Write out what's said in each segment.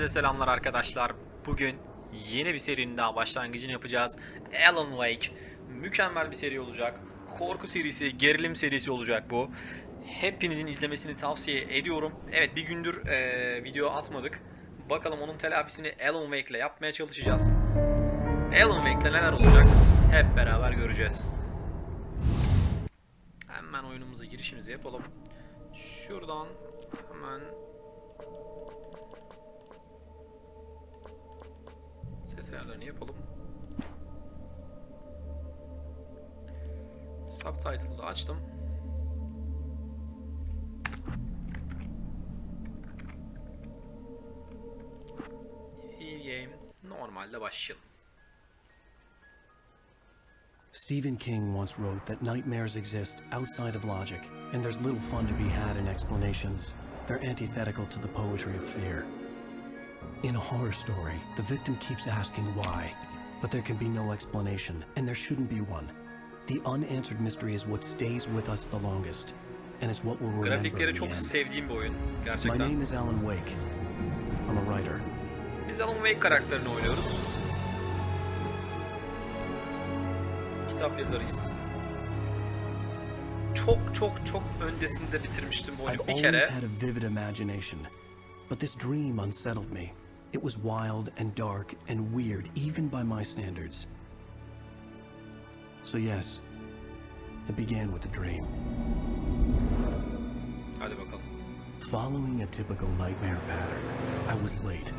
Herkese selamlar arkadaşlar. Bugün yeni bir serinin daha başlangıcını yapacağız. Alan Wake. Mükemmel bir seri olacak. Korku serisi, gerilim serisi olacak bu. Hepinizin izlemesini tavsiye ediyorum. Evet, bir gündür video atmadık. Bakalım onun telafisini Alan Wake ile yapmaya çalışacağız. Alan Wake'le neler olacak? Hep beraber göreceğiz. Hemen oyunumuza girişimizi yapalım. Şuradan hemen ses ayarlarını yapalım. Subtitle'ı açtım. İyi game. Normalde başlayalım. Stephen King once wrote that nightmares exist outside of logic, and there's little fun to be had in explanations. They're antithetical to the poetry of fear. In a horror story, the victim keeps asking why, but there can be no explanation, and there shouldn't be one. The unanswered mystery is what stays with us the longest, and it's what we'll remember in Grafikleri the çok end. sevdiğim bir oyun My gerçekten. name is Alan Wake. I'm a writer. Biz Alan Wake karakterini oynuyoruz. Kitap yazarıyız. Çok öncesinde bitirmiştim bu oyunu I've bir always kere. had a vivid imagination, but this dream unsettled me. It was wild and dark and weird, even by my standards. So yes, it began with a dream. Hadi bakalım. Following a typical nightmare pattern, I was late,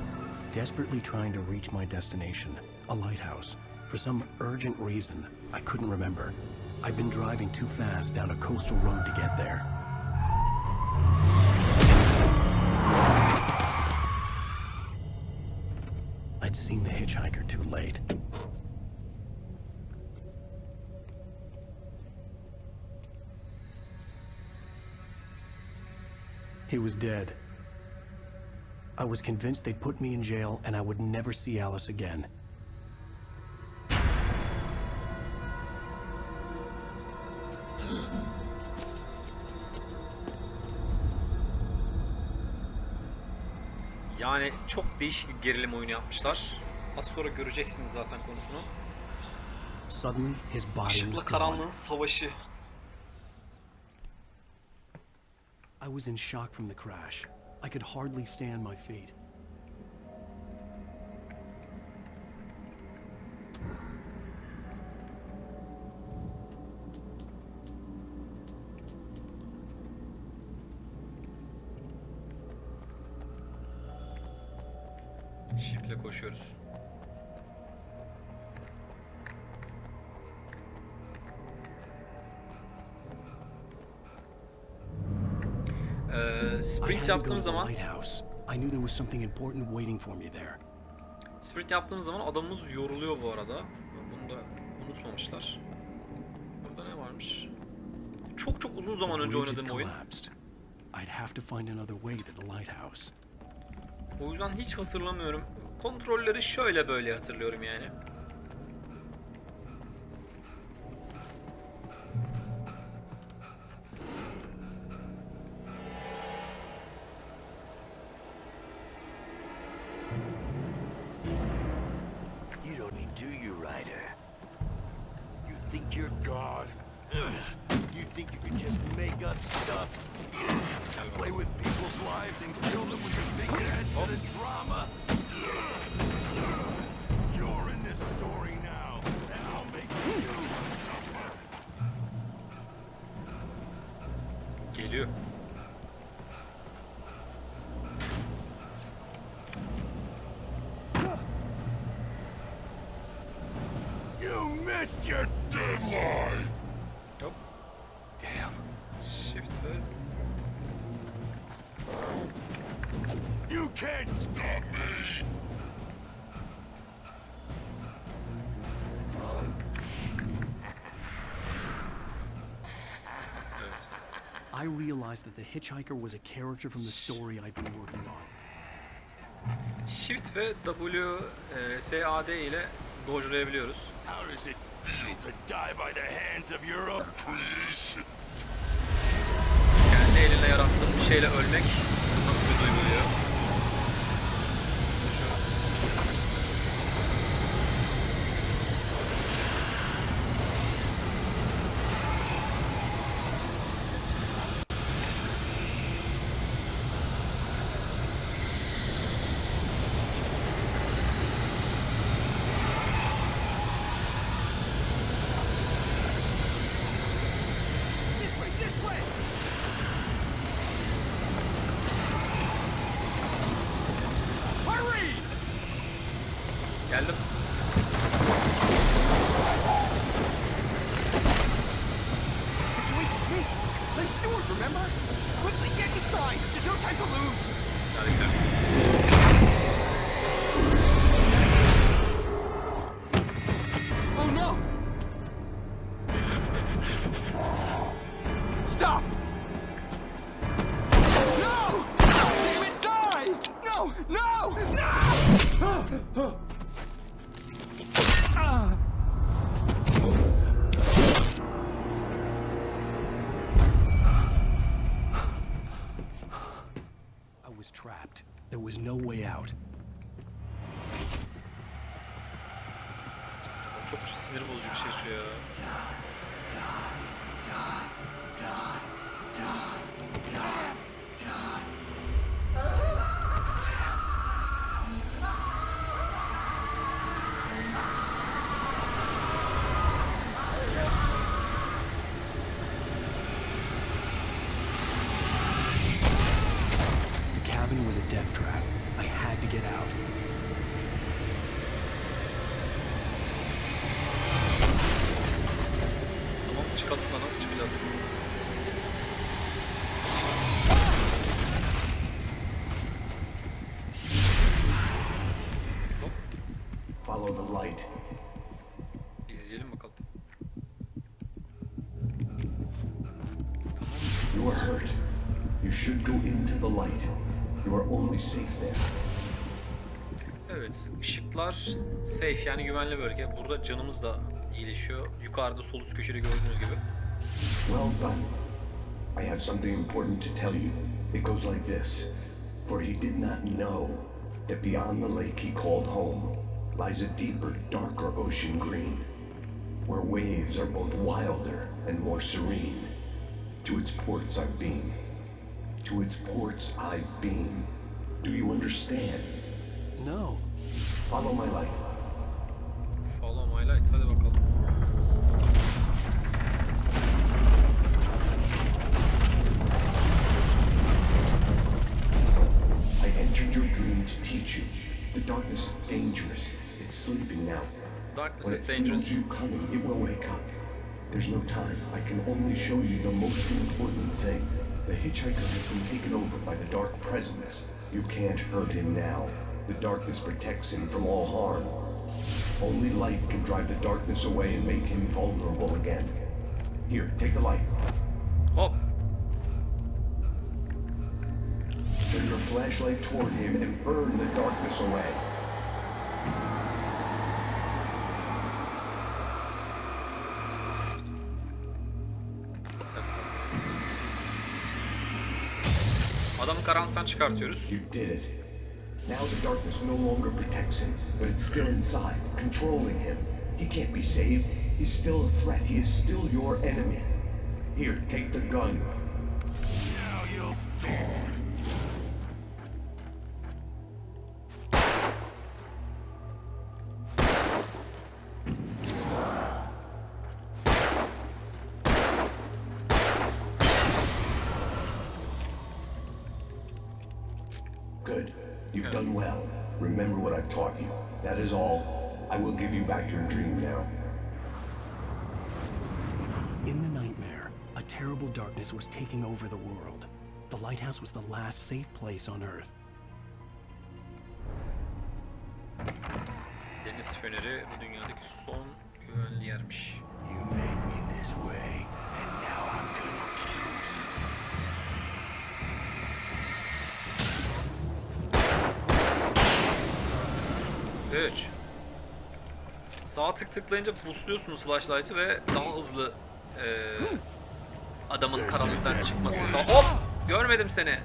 desperately trying to reach my destination, a lighthouse. For some urgent reason, I couldn't remember. I'd been driving too fast down a coastal road to get there. I'd seen the hitchhiker too late. He was dead. I was convinced they'd put me in jail and I would never see Alice again. Yani çok değişik bir gerilim oyunu yapmışlar. Az sonra göreceksiniz zaten konusunu. Suddenly, his body was Işıkla gone. karanlığın savaşı. I was in shock from the crash. I could hardly stay on my feet. Shift'le koşuyoruz. I Sprint had to go yaptığım to the zaman lighthouse. I knew there was something important waiting for me there. Sprint yaptığımız zaman adamımız yoruluyor bu arada. Bunu da unutmamışlar. Burada ne varmış? Çok uzun zaman önce The bridge had oynadığım oyun. collapsed. I'd have to find another way to the lighthouse. O yüzden hiç hatırlamıyorum. Kontrolleri şöyle böyle hatırlıyorum yani. You don't need to, you Ryder. You think you're God? You think you can just make up stuff? Play with people's lives and kill them with your big head to the drama? You're in this story now, and I'll make you suffer. Geliyor. You missed your deadline! Hop. Damn. Shift ve You can't stop me! evet. I realized that the hitchhiker was a character from the story I'd been working on. Shift ve W, SAD ile dodge'layabiliyoruz. How does it feel to die by the hands of your own creation? Kendi elinle yarattığın bir şeyle ölmek nasıl bir duygu diyor. remember? Quickly, get inside! There's no time to lose! Harika. Oh no! Stop! No! Damn it, die! No! No! No! I was trapped. There was no way out. Çok sinir bozucu bir şey şu ya. The cabin was a death trap. I had to get out. Tamam, çıkalım da nasıl çıkacağız? Hop, Follow the light. izleyelim bakalım. You are hurt. You should go into the light. You are only safe there. Evet, ışıklar safe, yani güvenli bölge. Burada canımız da iyileşiyor. Yukarıda sol üst köşede gördüğünüz gibi. Well done. I have something important to tell you. It goes like this. For he did not know that beyond the lake he called home lies a deeper, darker ocean green, where waves are both wilder and more serene. To its ports I beam. To its ports I beam. Do you understand? No. Follow my light. Follow my light, hadi bakalım. I entered your dream to teach you. The darkness is dangerous. It's sleeping now. Darkness When is it dangerous. feels you coming, it will wake up. There's no time. I can only show you the most important thing. The hitchhiker has been taken over by the dark presence. You can't hurt him now. The darkness protects him from all harm. Only light can drive the darkness away and make him vulnerable again. Here, take the light. Hop. Turn your flashlight toward him and burn the darkness away. Adamı karanlıktan çıkartıyoruz. You did it. Now the darkness no longer protects him, but it's still inside, controlling him. He can't be saved. He's still a threat. He is still your enemy. Here, take the gun. Now you'll die. Good. You've done well. Remember what I've taught you. That is all. I will give you back your dream now. In the nightmare, a terrible darkness was taking over the world. The lighthouse was the last safe place on Earth. Deniz feneri bu dünyadaki son güvenli yermiş. You made me this way, and now I'm gonna kill you. 3. Sağ tıklayınca boostluyorsunuz flashlight'ı ve daha hızlı adamın karanlıktan çıkmasını sağ. Hop! Görmedim seni.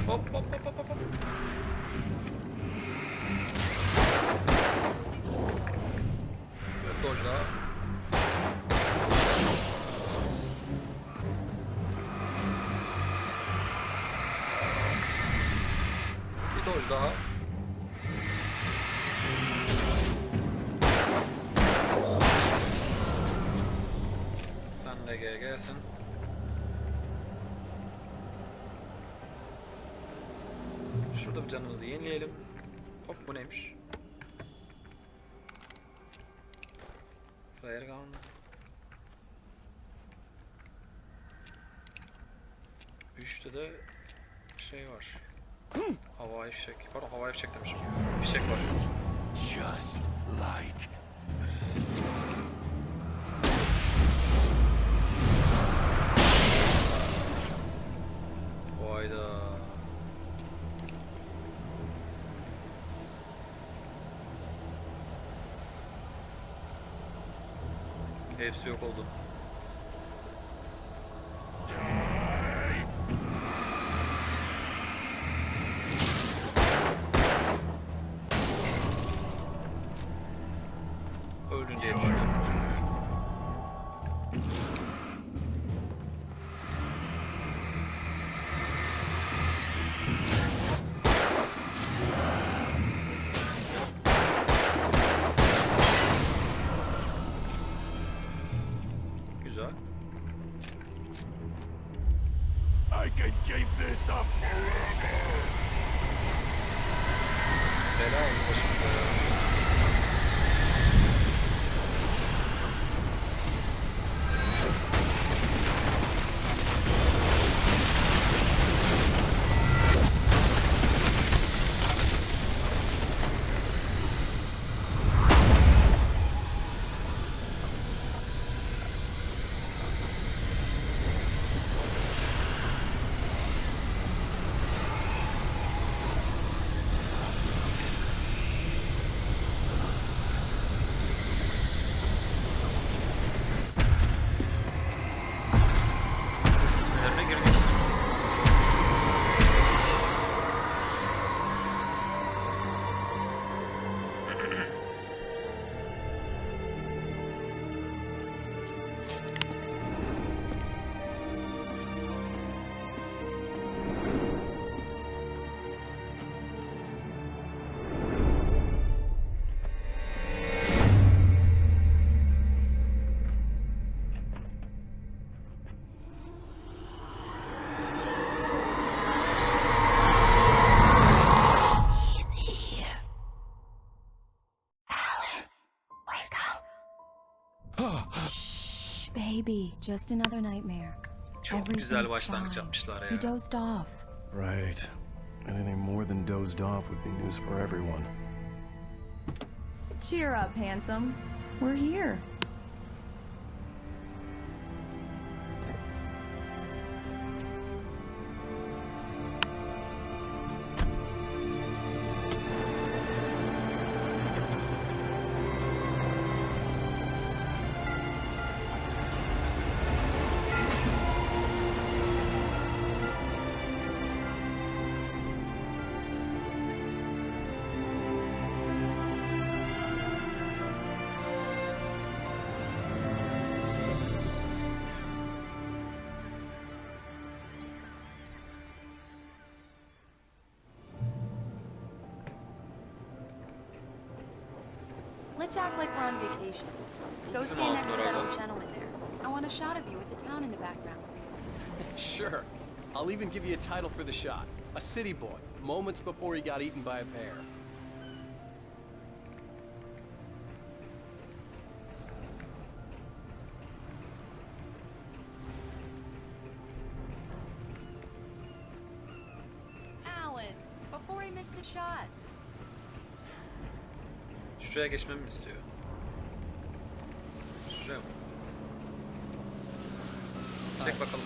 Hop hop hop hop hop. Bir dodge daha. Bir dodge daha. Sen de GG'sin. Şurada bir canımızı yenileyelim. Hop, bu neymiş? Flare gun. 3'te de şey var. Havai fişek. Pardon, havai fişek demişim. Fişek var. Just like Hayda. Hepsi yok oldu. Öldün diye düşünüyorum. Güzel. I can keep this up forever. Bela oldu başımıza ya. İsimlerine girdik. Baby, just another nightmare. Çok güzel Everything's başlangıç fine. yapmışlar ya. You dozed off. Right. Anything more than dozed off would be news for everyone. Cheer up, handsome. We're here. Let's act like we're on vacation. Go Uzun stand next to that aldılar old adam. gentleman there. I want a shot of you with the town in the background. Sure. I'll even give you a title for the shot. A city boy, moments before he got eaten by a bear. Alan, before he missed the shot. Şuraya geçmemi mi istiyor? Şuraya mı? Çek bakalım.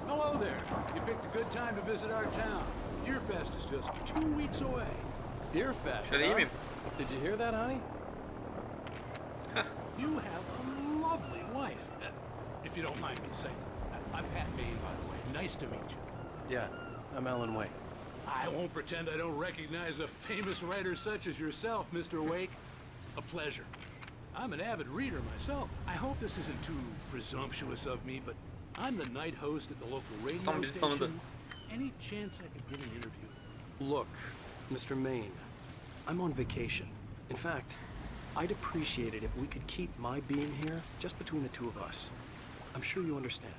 Hello there. You picked a good time to visit our town. Deerfest is just 2 weeks away. Deerfest, Şöyle iyi huh? miyim? Did you hear that, honey? You have a lovely wife. If you don't mind me saying. I'm Pat Bain, by the way. Nice to meet you. Yeah, I'm Alan Wake. I won't pretend I don't recognize a famous writer such as yourself, Mr. Wake. A pleasure. I'm an avid reader myself. I hope this isn't too presumptuous of me, but I'm the night host at the local radio Tam bizi tanıdı. station. Any chance I could get an interview? Look, Mr. Maine, I'm on vacation. In fact, I'd appreciate it if we could keep my being here just between the two of us. I'm sure you understand.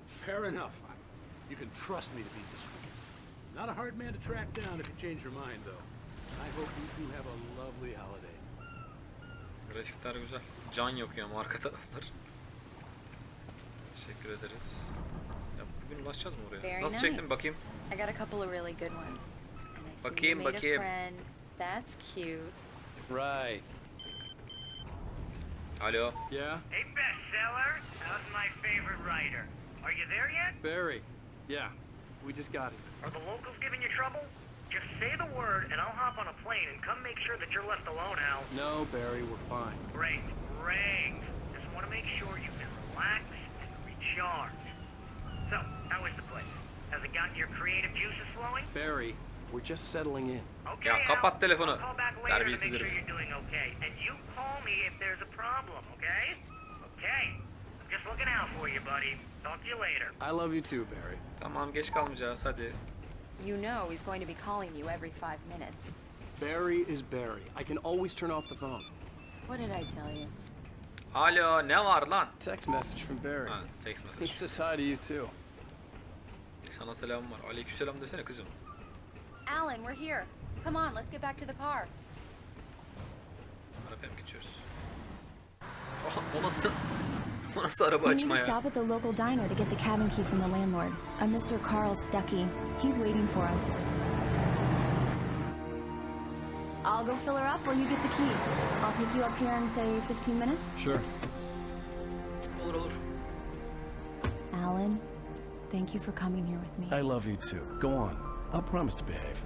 Fair enough. You can trust me to be discreet. Not a hard man to track down if you change your mind, though. I hope you two have a lovely holiday. Grafikler güzel. Can yakıyor ama arka taraflar. Teşekkür ederiz. Ya bugün ulaşacağız mı oraya? Very Nasıl nice. çektim bakayım? I got a couple of really good ones. And I see Bakayım, you made bakayım. a friend. That's cute. Right. Alo. Yeah? Hey, bestseller. How's my favorite writer? Are you there yet? Barry. Yeah. We just got here. Are the locals giving you trouble? Just say the word and I'll hop on a plane and come make sure that you're left alone, Al. No, Barry, we're fine. Great, great. Just want to make sure you can relax and recharge. So, how is the place? Has it gotten your creative juices flowing? Barry, we're just settling in. Okay, Ya kapat Al. telefonu. I'll call back later to make Terbiyesiz sure herif. you're doing okay. And you call me if there's a problem, okay? Okay. I'm just looking out for you, buddy. Talk to you later. I love you too, Barry. Tamam geç kalmayacağız hadi. You know he's going to be calling you every 5 minutes. Barry is Barry. I can always turn off the phone. What did I tell you? Alo ne var lan? Text message from Barry. Ha, text He message. says hi to you too. Sana selam var. Aleykümselam desene kızım. Alan, we're here. Come on, let's get back to the car. Arabaya mı geçiyoruz? Oh, o nasıl araba We need açma to ya? stop at the local diner to get the cabin key from the landlord, a Mr. Carl Stuckey. He's waiting for us. I'll go fill her up while you get the key. I'll pick you up here in, say, 15 minutes. Sure. Olur olur. Alan, thank you for coming here with me. I love you too. Go on. I'll promise to behave.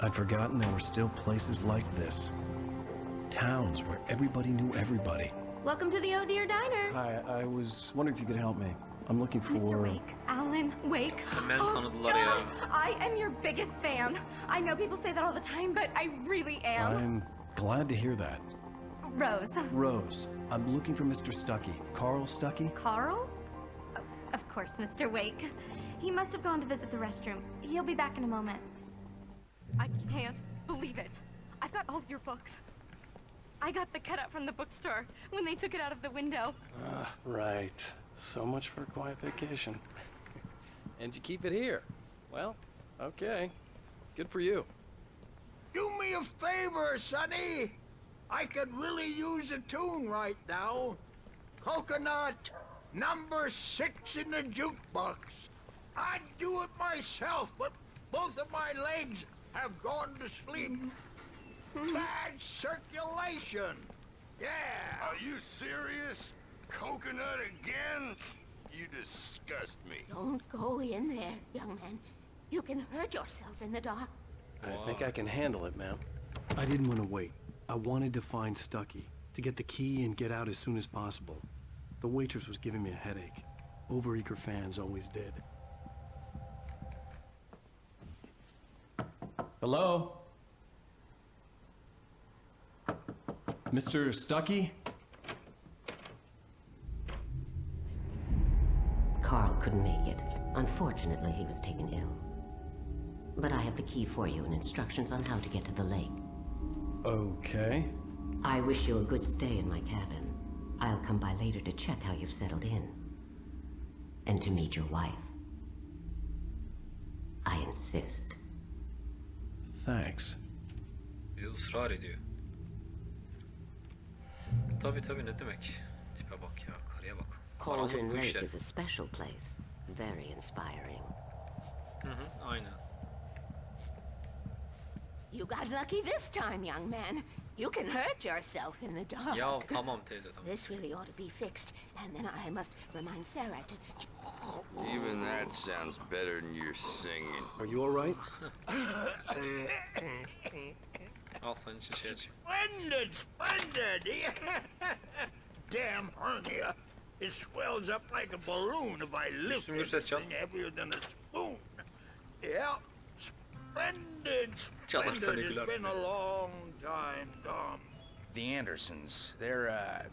I'd forgotten there were still places like this. Towns where everybody knew everybody. Welcome to the Oh Dear Diner. Hi, I was wondering if you could help me. I'm looking for... Mr. Wake. Alan Wake. Hemen Oh, tanıdılar ya. God, I am your biggest fan. I know people say that all the time, but I really am. I'm glad to hear that. Rose. Rose, I'm looking for Mr. Stuckey. Carl Stuckey? Carl? Oh, of course, Mr. Wake. He must have gone to visit the restroom. He'll be back in a moment. I can't believe it. I've got all your books. I got the cutout from the bookstore when they took it out of the window. Right. So much for a quiet vacation. And you keep it here. Well, okay. Good for you. Do me a favor, Sonny. I could really use a tune right now. Coconut, number 6 in the jukebox. I'd do it myself, but both of my legs have gone to sleep. Bad circulation. Yeah. Are you serious? Coconut again? You disgust me. Don't go in there, young man. You can hurt yourself in the dark. I think I can handle it, ma'am. I didn't want to wait. I wanted to find Stuckey, to get the key and get out as soon as possible. The waitress was giving me a headache. Overeager fans always did. Hello? Mr. Stuckey? Carl couldn't make it. Unfortunately, he was taken ill. But I have the key for you and instructions on how to get to the lake. Okay. I wish you a good stay in my cabin. I'll come by later to check how you've settled in. And to meet your wife. I insist. Thanks. Bir ısrar ediyor. Tabii ne demek? Tipe bak ya, karıya bak. Cauldron Karanlık bu Lake işler. is a special place. Very inspiring. Aynen. You got lucky this time, young man. You can hurt yourself in the dark. Ya tamam teyze tamam. This really ought to be fixed. And then I must remind Sarah to... Even that sounds better than your singing. Are you all right? Al senin için şey açayım. Splendid, splendid. Damn hernia. It swells up like a balloon if I lift Sümbür ses çal. anything heavier than a spoon. Yeah, splendid, Çalarsa ne splendid. It's güler. been a long time gone. The Andersons, they're,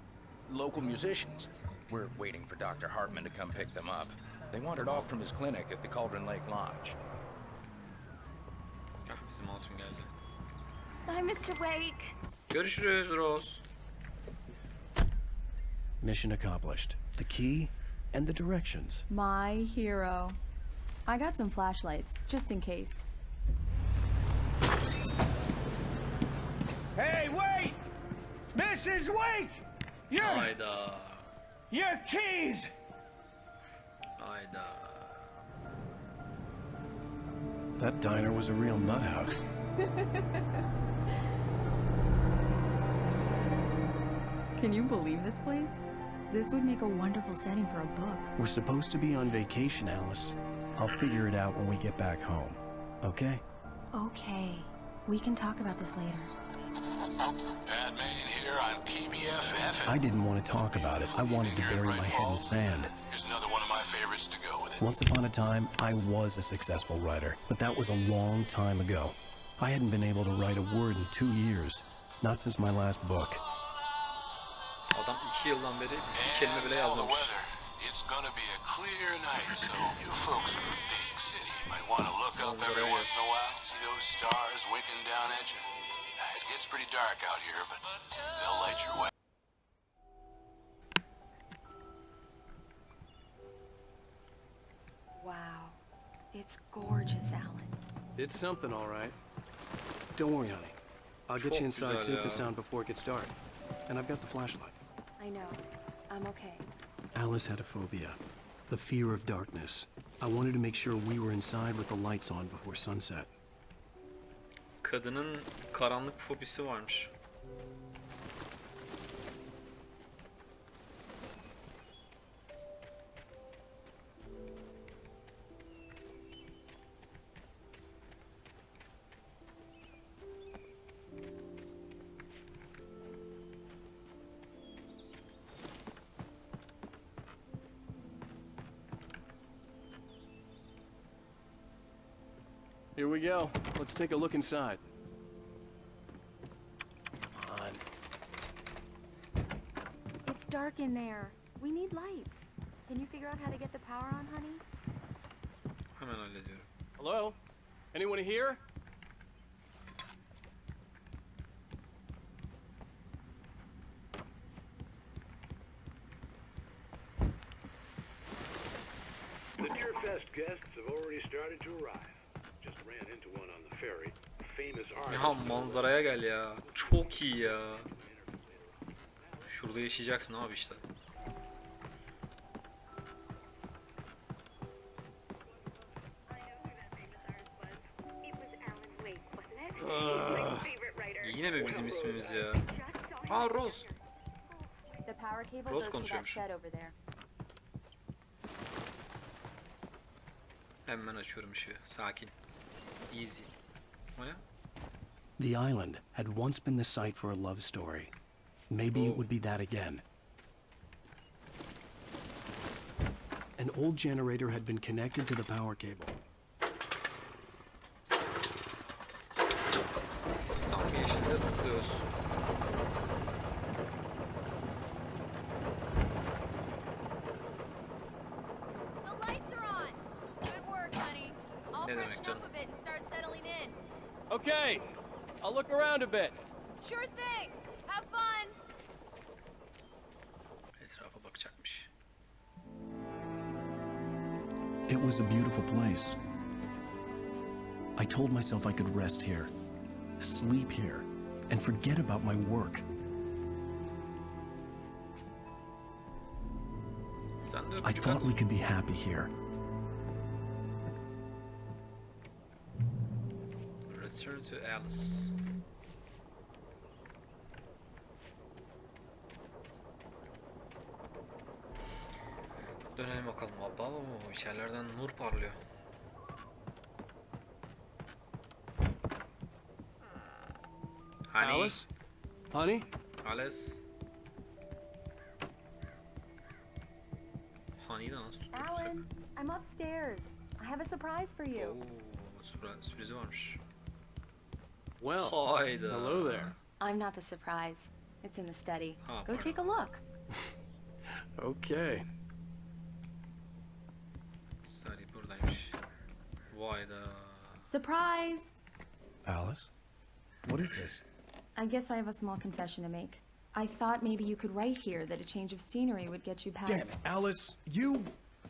local musicians. We're waiting for Dr. Hartman to come pick them up. They wandered off from his clinic at the Cauldron Lake Lodge. Ah bizim hatun geldi. Bye, Mr. Wake. Görüşürüz Rose. Mission accomplished. The key and the directions. My hero. I got some flashlights, just in case. Hey, wait! Mrs. Wake! Hayda. Your keys! Hayda. That diner was a real nut house. Can you believe this place? This would make a wonderful setting for a book. We're supposed to be on vacation, Alice. I'll figure it out when we get back home. Okay? Okay. We can talk about this later. Bad man here on KBFF. I didn't want to talk about it. I wanted to bury my head in sand. Here's another one of my favorites to go with it. Once upon a time, I was a successful writer, but that was a long time ago. I hadn't been able to write a word in 2 years. Not since my last book. Adam 2 yıldan beri bir kelime bile yazmamış. It's gonna be a clear night, so you folks in the big city might want to look up every once in a while, see those stars winking down at you. It gets pretty dark out here, but they'll light your way. Wow. It's gorgeous, Alan. It's something, all right. Don't worry, honey. I'll get you inside güzel safe ya. and sound before it gets dark. And I've got the flashlight. I know. I'm okay. Alice had a phobia. The fear of darkness. I wanted to make sure we were inside with the lights on before sunset. Kadının karanlık fobisi varmış. Here we go. Let's take a look inside. Come on. It's dark in there. We need lights. Can you figure out how to get the power on, honey? Hemen hallediyorum. Hello? Anyone here? The Deerfest guests have already started to arrive. Just ran into one on the ferry. Famous Ya artist. manzaraya gel ya. Çok iyi ya. Şurada yaşayacaksın abi işte. Yine mi bizim ismimiz ya? Aa Rose. The power cable Rose goes to that konuşuyormuş. shed over there. Hemen açıyorum ışığı. Sakin. Easy. O ne? The island had once been the site for a love story. Maybe it would be that again. An old generator had been connected to the power cable. Tam yeşilde tıklıyoruz. The lights are on. Good work, honey. I'll Ne demek freshen canım? up a bit and start settling in. Okay, I'll look around a bit. Sure thing. Have fun. Etrafa bakacakmış. It was a beautiful place. I told myself I could rest here, sleep here, and forget about my work. Sen de I öpücük thought at. we could be happy here. Return to Alice. Dönelim bakalım. Aba, içerilerden nur parlıyor. Honey. Alice? Honey? Alice. Honey'i de nasıl tuttursak? Alan, I'm upstairs. I have a surprise for you. Oo, sürprizi varmış. Well, Hayda. hello there. I'm not the surprise. It's in the study. Ha, Go take a pardon. look. Okay. Sari buradaymış. Vay da. Surprise! Alice? What is this? I guess I have a small confession to make. I thought maybe you could write here that a change of scenery would get you past... Damn it, Alice,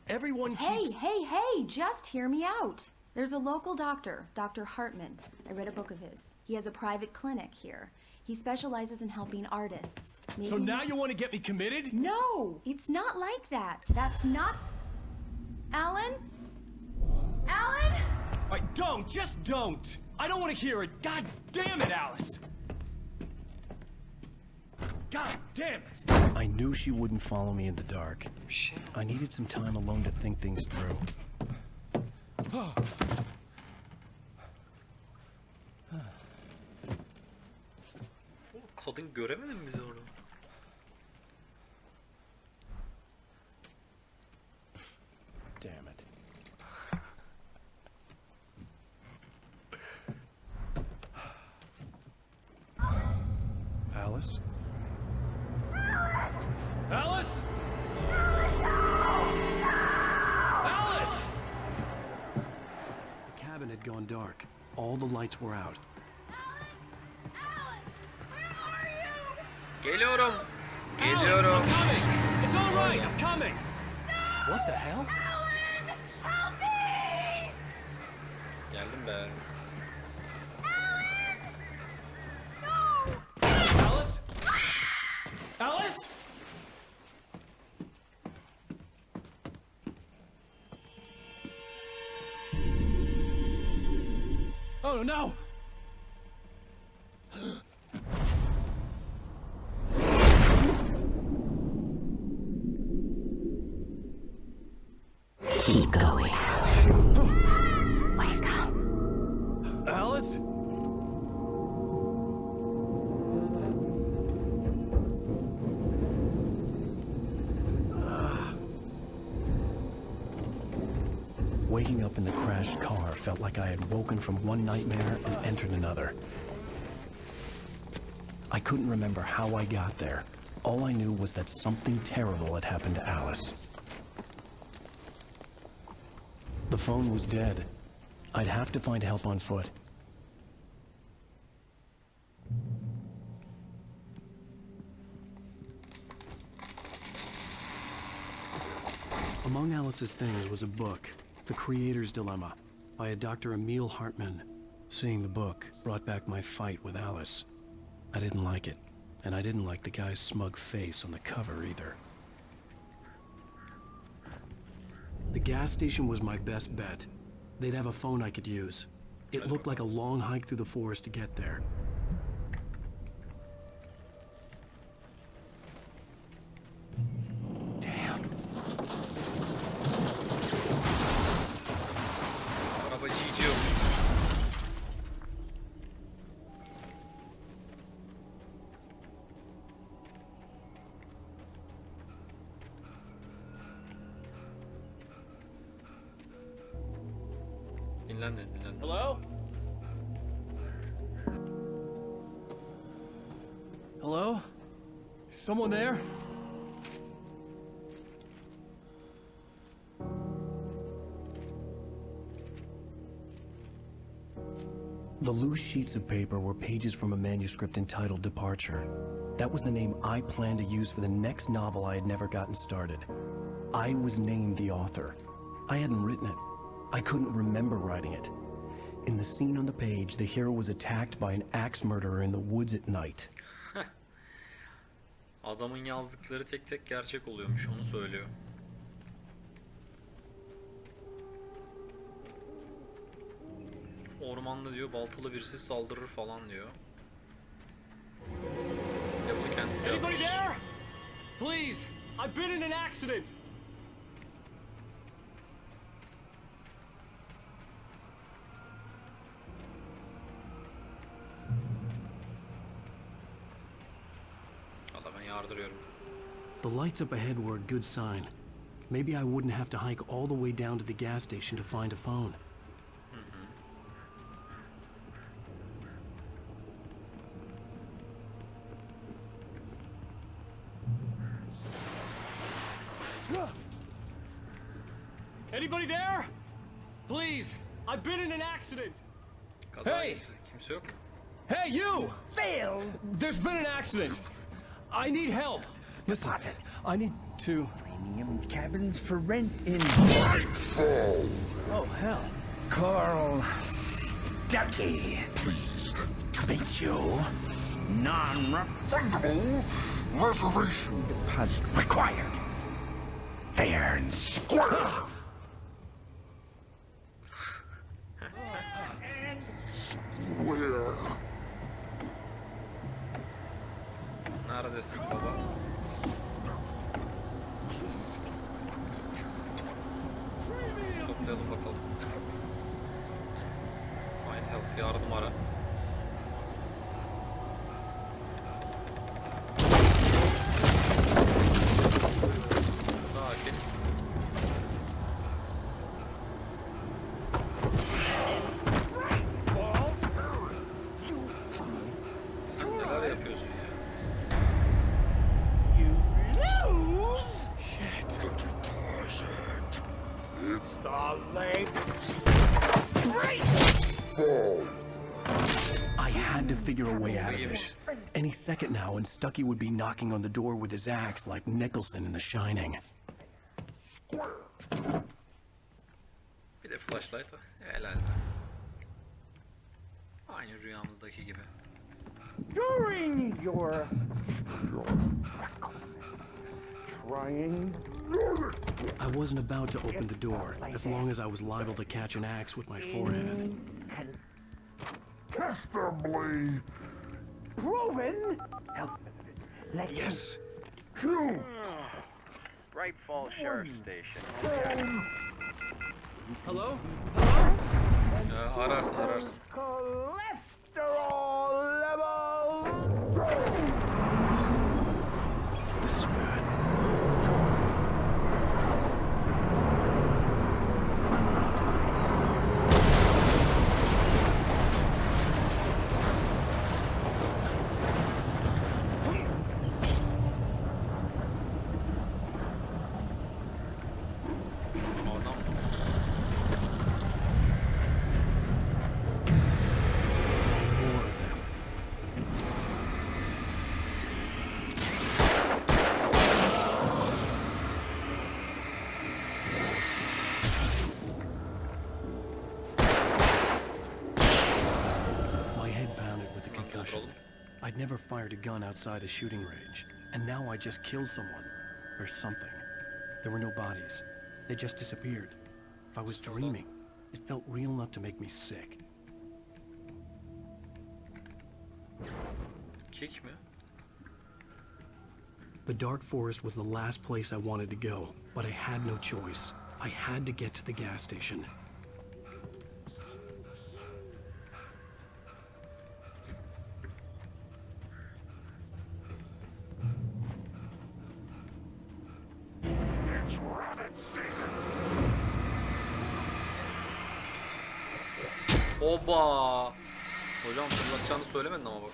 everyone Hey, hey, just hear me out. There's a local doctor, Dr. Hartman. I read a book of his. He has a private clinic here. He specializes in helping artists. So now you want to get me committed? No, it's not like that. That's not... Alan? Alan? Don't, just don't. I don't want to hear it. God damn it, Alice. God damn it. I knew she wouldn't follow me in the dark. I needed some time alone to think things through. Kadın göremedin mi bizi orada? Damn it. Alice? Alice? Alice! The cabin had gone dark. All the lights were out. Geliyorum. Alice, Geliyorum. I'm coming! It's all right, I'm coming! What the hell? Geldim be. Alice? Alice? Oh no! Keep going. Wake up. Alice? Waking up in the crashed car felt like I had woken from one nightmare and entered another. I couldn't remember how I got there. All I knew was that something terrible had happened to Alice. The phone was dead. I'd have to find help on foot. Among Alice's things was a book, The Creator's Dilemma, by a Dr. Emil Hartman. Seeing the book brought back my fight with Alice. I didn't like it, and I didn't like the guy's smug face on the cover either. The gas station was my best bet. They'd have a phone I could use. It looked like a long hike through the forest to get there. Damn. Arabacıyım. Dinlen. Hello? Hello? Is someone there? The loose sheets of paper were pages from a manuscript entitled Departure. That was the name I planned to use for the next novel I had never gotten started. I was named the author. I hadn't written it. I couldn't remember writing it. In the scene on the page, the hero was attacked by an axe murderer in the woods at night. Adamın yazdıkları tek tek gerçek oluyormuş, onu söylüyor. Ormanda diyor, baltalı birisi saldırır falan diyor. Ya bunu kendisi yazmış. Anybody there? Please, I've been in an accident. Adama yardırıyorum. The lights up ahead were a good sign. Maybe I wouldn't have to hike all the way down to the gas station to find a phone. Anybody there? Please, I've been in an accident. Hey! Kimse yok. Hey, you! Phil! There's been an accident. I need help. Listen, I need to... Premium cabins for rent in... Oh, hell. Carl Stucky. Pleased to meet you. Non-refundable reservation deposit required. Fair and square. And square. Neredesin baba? Toplayalım bakalım. Find help, yardım ara. Sakin. Sen neler yapıyorsun ya? It's the leg. I had to figure a way out of this. Any second now, and Stucky would be knocking on the door with his axe like Nicholson in The Shining. Bir de flashlight. Helal. Aynı rüyamızdaki gibi. During your trying. I wasn't about to open the door, as long as I was liable to catch an axe with my forehead. Testably proven. Yes. Bright Falls Sheriff Station. Hello? Ararsın. Cholesterol levels. This is bad. I'd never fired a gun outside a shooting range, and now I just killed someone, or something. There were no bodies. They just disappeared. If I was dreaming, it felt real enough to make me sick. Kick mi? The dark forest was the last place I wanted to go, but I had no choice. I had to get to the gas station. Oba! Hocam fırlatacağını söylemedin ama bak.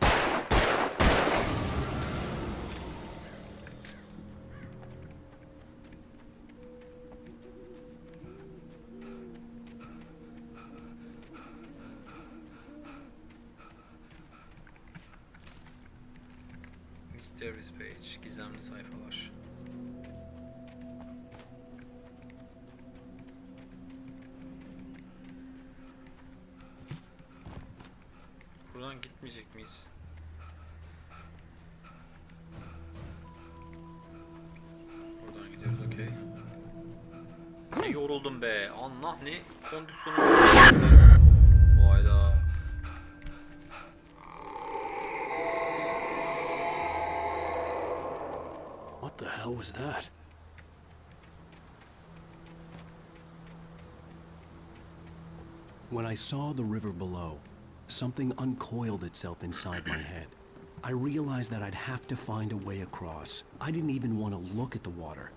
Mysterious page, gizemli sayfalar. Buradan gitmeyecek miyiz? Buradan gidiyoruz, okey. Ne yoruldum be. Allah ne kondisyonu. Vayda. What the hell was that? When I saw the river below, something uncoiled itself inside my head. I realized that I'd have to find a way across. I didn't even want to look at the water.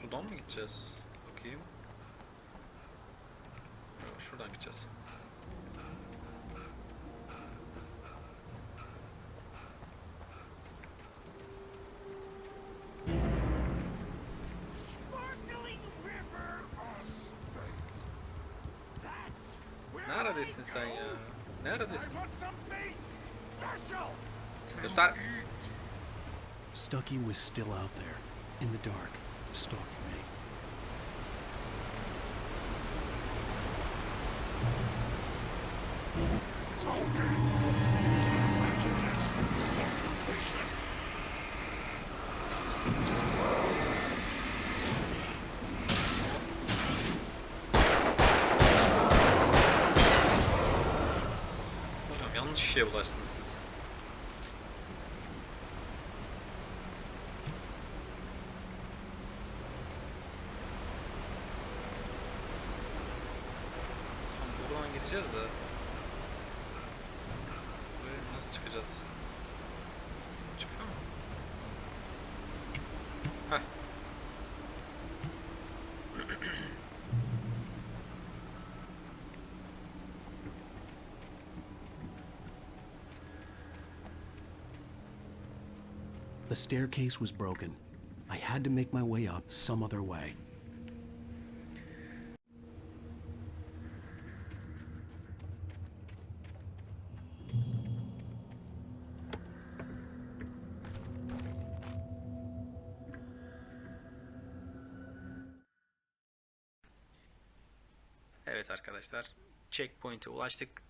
Sudan mı gideceğiz? Bakayım. Yok, şuradan gideceğiz. Neredesin sen ya? Neredesin? Göster. Stucky was still out there, in the dark, stalking me. kişiye bulaştınız siz? Buradan gideceğiz de. Buraya nasıl çıkacağız? Çıkıyor mu? Heh. The staircase was broken. I had to make my way up some other way. Evet arkadaşlar, checkpoint'e ulaştık.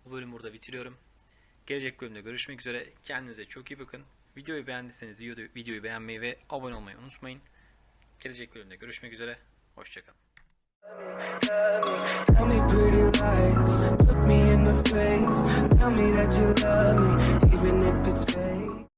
Bu bölümü burada bitiriyorum. Gelecek bölümde görüşmek üzere. Kendinize çok iyi bakın. Videoyu beğendiyseniz videoyu beğenmeyi ve abone olmayı unutmayın. Gelecek bölümde görüşmek üzere. Hoşçakalın. Tell me pretty lies, look me in the face, tell me that you love me, even if it's fake.